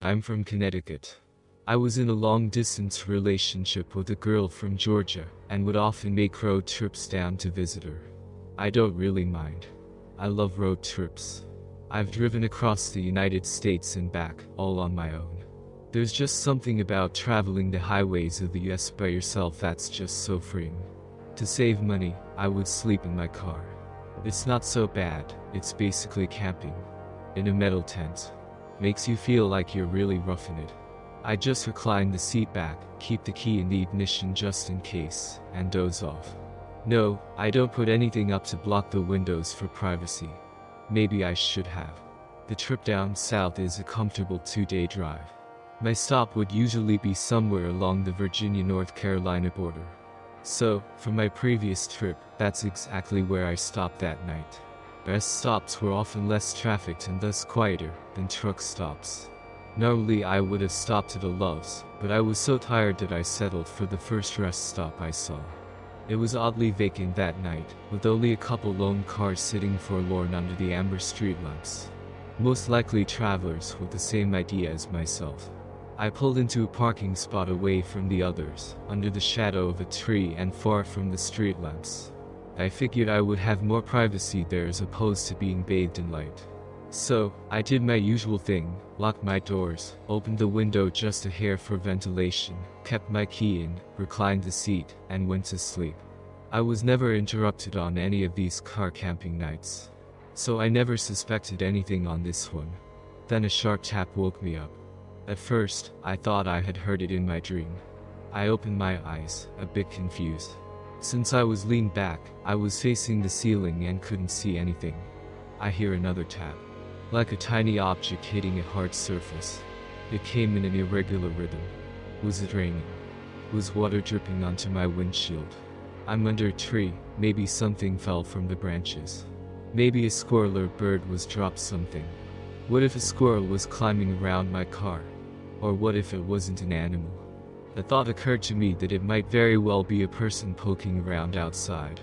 I'm from Connecticut. I was in a long-distance relationship with a girl from Georgia and would often make road trips down to visit her. I don't really mind. I love road trips. I've driven across the United States and back, all on my own. There's just something about traveling the highways of the US by yourself that's just so freeing. To save money, I would sleep in my car. It's not so bad, it's basically camping. In a metal tent. Makes you feel like you're really roughing it. I just recline the seat back, keep the key in the ignition just in case, and doze off. No, I don't put anything up to block the windows for privacy. Maybe I should have. The trip down south is a comfortable 2-day drive. My stop would usually be somewhere along the Virginia-North Carolina border. So, for my previous trip, that's exactly where I stopped that night. Rest stops were often less trafficked and thus quieter than truck stops. Normally I would have stopped at a Love's, but I was so tired that I settled for the first rest stop I saw. It was oddly vacant that night, with only a couple lone cars sitting forlorn under the amber streetlamps. Most likely travelers with the same idea as myself. I pulled into a parking spot away from the others, under the shadow of a tree and far from the streetlamps. I figured I would have more privacy there as opposed to being bathed in light. So, I did my usual thing, locked my doors, opened the window just a hair for ventilation, kept my key in, reclined the seat, and went to sleep. I was never interrupted on any of these car camping nights. So I never suspected anything on this one. Then a sharp tap woke me up. At first, I thought I had heard it in my dream. I opened my eyes, a bit confused. Since I was leaned back, I was facing the ceiling and couldn't see anything. I hear another tap. Like a tiny object hitting a hard surface. It came in an irregular rhythm. Was it raining? Was water dripping onto my windshield? I'm under a tree, maybe something fell from the branches. Maybe a squirrel or bird was dropped something. What if a squirrel was climbing around my car? Or what if it wasn't an animal? The thought occurred to me that it might very well be a person poking around outside.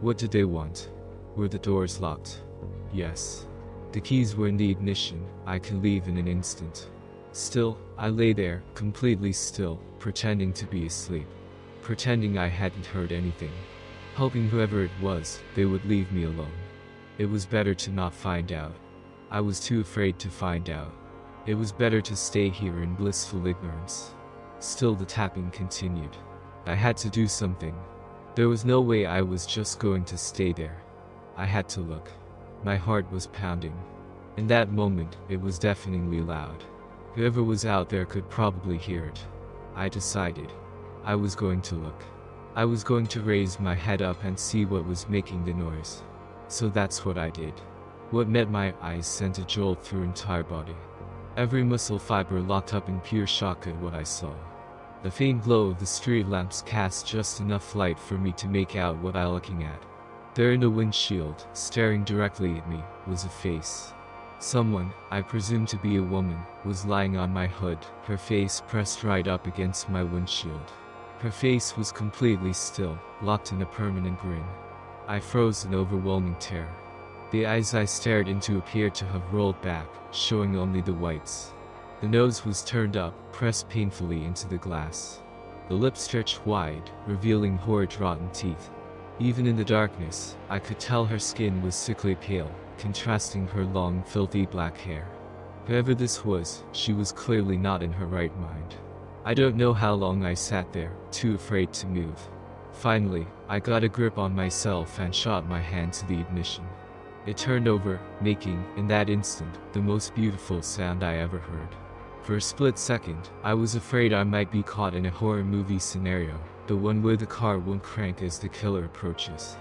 What did they want? Were the doors locked? Yes. The keys were in the ignition. I could leave in an instant. Still, I lay there, completely still, pretending to be asleep. Pretending I hadn't heard anything. Hoping whoever it was, they would leave me alone. It was better to not find out. I was too afraid to find out. It was better to stay here in blissful ignorance. Still the tapping continued. I had to do something. There was no way I was just going to stay there. I had to look. My heart was pounding. In that moment, it was deafeningly loud. Whoever was out there could probably hear it. I decided. I was going to look. I was going to raise my head up and see what was making the noise. So that's what I did. What met my eyes sent a jolt through entire body. Every muscle fiber locked up in pure shock at what I saw. The faint glow of the street lamps cast just enough light for me to make out what I was looking at. There in the windshield, staring directly at me, was a face. Someone, I presume to be a woman, was lying on my hood, her face pressed right up against my windshield. Her face was completely still, locked in a permanent grin. I froze in overwhelming terror. The eyes I stared into appeared to have rolled back, showing only the whites. The nose was turned up, pressed painfully into the glass. The lips stretched wide, revealing horrid rotten teeth. Even in the darkness, I could tell her skin was sickly pale, contrasting her long, filthy black hair. Whoever this was, she was clearly not in her right mind. I don't know how long I sat there, too afraid to move. Finally, I got a grip on myself and shot my hand to the ignition. It turned over, making, in that instant, the most beautiful sound I ever heard. For a split second, I was afraid I might be caught in a horror movie scenario, the one where the car won't crank as the killer approaches.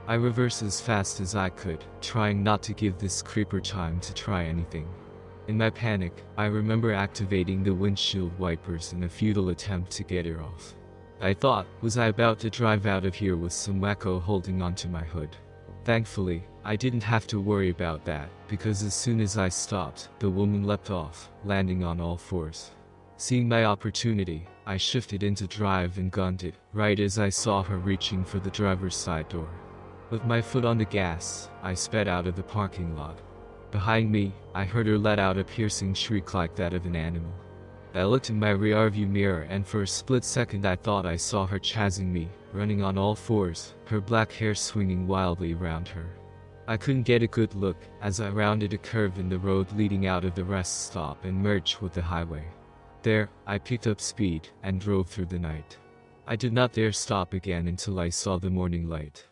I reversed as fast as I could, trying not to give this creeper time to try anything. In my panic, I remember activating the windshield wipers in a futile attempt to get her off. I thought, was I about to drive out of here with some wacko holding onto my hood? Thankfully, I didn't have to worry about that, because as soon as I stopped, the woman leapt off, landing on all fours. Seeing my opportunity, I shifted into drive and gunned it, right as I saw her reaching for the driver's side door. With my foot on the gas, I sped out of the parking lot. Behind me, I heard her let out a piercing shriek like that of an animal. I looked in my rearview mirror and for a split second I thought I saw her chasing me, running on all fours, her black hair swinging wildly around her. I couldn't get a good look as I rounded a curve in the road leading out of the rest stop and merged with the highway. There, I picked up speed and drove through the night. I did not dare stop again until I saw the morning light.